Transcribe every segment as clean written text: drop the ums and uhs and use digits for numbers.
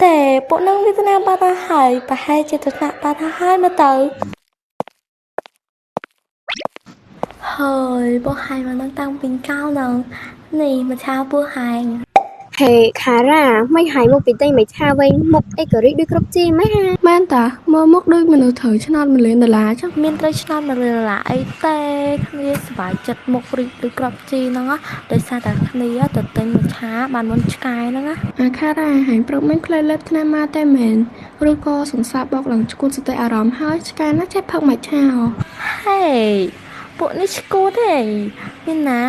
តែពួកនឹងវាថ្នាក់បាត់ទៅហើយប្រហែលជាទៅថ្នាក់បាត់ទៅហើយមើលទៅហើយពួកហែងមកនឹងតាំងពីកៅនឹងនេះមកឆាពួកហែង Hề khá ra, mấy hai một bị tay mấy cha vây một ấy cờ đôi crop chi mấy ha. មែនតាមើលមកដូចមនុស្សត្រូវឆ្នោត1លានដុល្លារចឹង មានត្រូវឆ្នោត1លានដុល្លារអីទេគ្នាសប្បាយចិត្តមុខរីកឬក្របជីហ្នឹងដោយសារតែគ្នាទៅទិញមួយឆាបានមុនឆ្កែហ្នឹងណា អាខារ៉ាហាញប្រុកមិនខ្លីលេបថ្នាំមកតែមែនឬក៏សង្សារបោកឡើងឈួនសតិអារម្មណ៍ហើយឆ្កែណាចេះផឹកមិនឆា ហេពួកនេះឈួតទេមានណា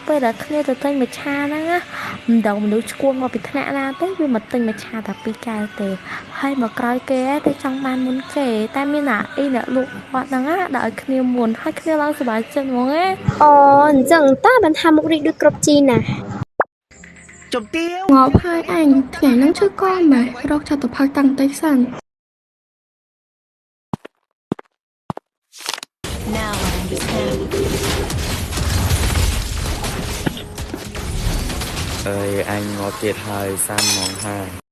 ពេលដែលគ្នាទៅទិញមួយឆាហ្នឹងណាមិនដឹងមនុស្សឈួតមកពីថ្នាក់ណាទេវាមកទិញមួយឆាតែ2កែវទេហើយមកក្រោយគេទៅចង់បានមុនគេតែមានណាអីអ្នកលក់គាត់ហ្នឹងណាដាក់ឲ្យគ្នាមុនហើយគ្នាឡើងសប្បាយចិត្តហ្មងណា Ồ, dần ta bạn tham một đôi crop chi nè. ងាប់ហើយអញថ្ងៃហ្នឹងឈឺកម៉េះរកចតុផៅតាំងតិចសិន ơi anh ngó kiệt hơi san mong hai